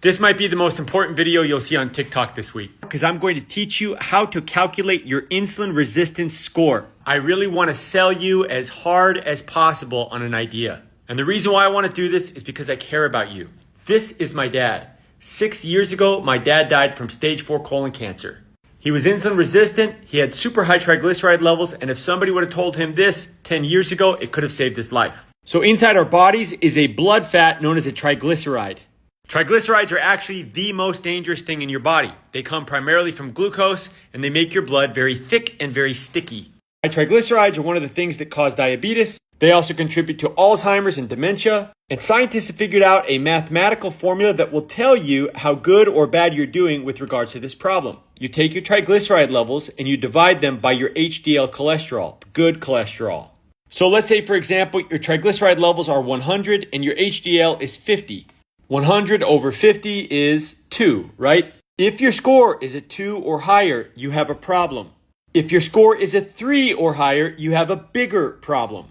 This might be the most important video you'll see on TikTok this week because I'm going to teach you how to calculate your insulin resistance score. I really want to sell you as hard as possible on an idea. And the reason why I want to do this is because I care about you. This is my dad. 6 years ago, my dad died from stage 4 colon cancer. He was insulin resistant, he had super high triglyceride levels, and if somebody would have told him this 10 years ago, it could have saved his life. So inside our bodies is a blood fat known as a triglyceride. Triglycerides are actually the most dangerous thing in your body. They come primarily from glucose, and they make your blood very thick and very sticky. High triglycerides are one of the things that cause diabetes. They also contribute to Alzheimer's and dementia. And scientists have figured out a mathematical formula that will tell you how good or bad you're doing with regards to this problem. You take your triglyceride levels and you divide them by your HDL cholesterol, good cholesterol. So let's say, for example, your triglyceride levels are 100 and your HDL is 50. 100 over 50 is 2, right? If your score is a 2 or higher, you have a problem. If your score is a 3 or higher, you have a bigger problem.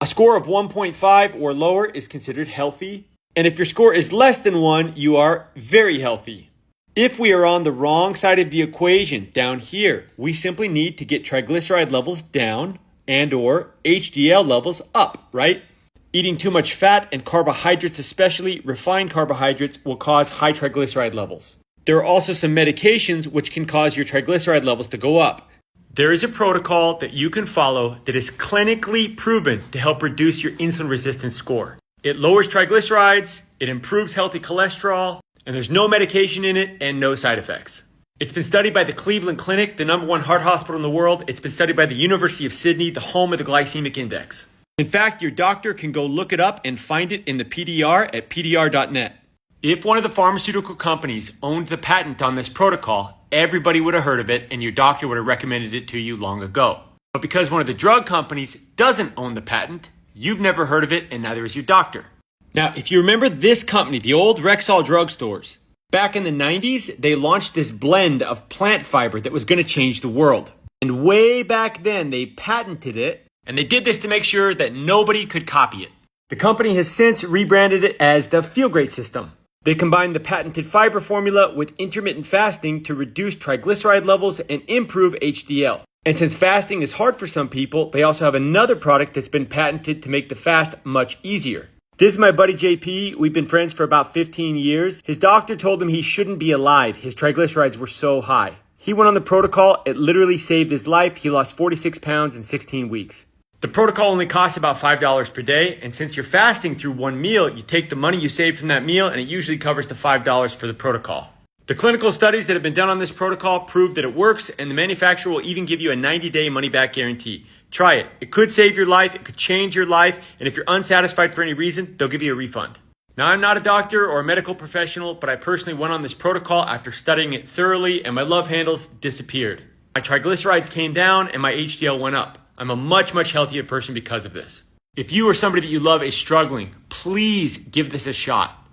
A score of 1.5 or lower is considered healthy. And if your score is less than 1, you are very healthy. If we are on the wrong side of the equation down here, we simply need to get triglyceride levels down and or HDL levels up, right? Eating too much fat and carbohydrates, especially refined carbohydrates, will cause high triglyceride levels. There are also some medications which can cause your triglyceride levels to go up. There is a protocol that you can follow that is clinically proven to help reduce your insulin resistance score. It lowers triglycerides, it improves healthy cholesterol, and there's no medication in it and no side effects. It's been studied by the Cleveland Clinic, the #1 heart hospital in the world. It's been studied by the University of Sydney, the home of the glycemic index. In fact, your doctor can go look it up and find it in the PDR at pdr.net. If one of the pharmaceutical companies owned the patent on this protocol, everybody would have heard of it and your doctor would have recommended it to you long ago. But because one of the drug companies doesn't own the patent, you've never heard of it and neither is your doctor. Now, if you remember this company, the old Rexall drugstores, back in the 90s, they launched this blend of plant fiber that was going to change the world. And way back then, they patented it. And they did this to make sure that nobody could copy it. The company has since rebranded it as the Feel Great system. They combined the patented fiber formula with intermittent fasting to reduce triglyceride levels and improve HDL. And since fasting is hard for some people, they also have another product that's been patented to make the fast much easier. This is my buddy JP. We've been friends for about 15 years. His doctor told him he shouldn't be alive. His triglycerides were so high. He went on the protocol. It literally saved his life. He lost 46 pounds in 16 weeks. The protocol only costs about $5 per day, and since you're fasting through one meal, you take the money you save from that meal, and it usually covers the $5 for the protocol. The clinical studies that have been done on this protocol prove that it works, and the manufacturer will even give you a 90-day money-back guarantee. Try it. It could save your life, it could change your life, and if you're unsatisfied for any reason, they'll give you a refund. Now, I'm not a doctor or a medical professional, but I personally went on this protocol after studying it thoroughly, and my love handles disappeared. My triglycerides came down, and my HDL went up. I'm a much, much healthier person because of this. If you or somebody that you love is struggling, please give this a shot.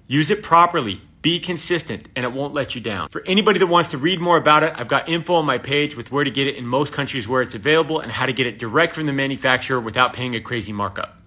Use it properly, be consistent, and it won't let you down. For anybody that wants to read more about it, I've got info on my page with where to get it in most countries where it's available and how to get it direct from the manufacturer without paying a crazy markup.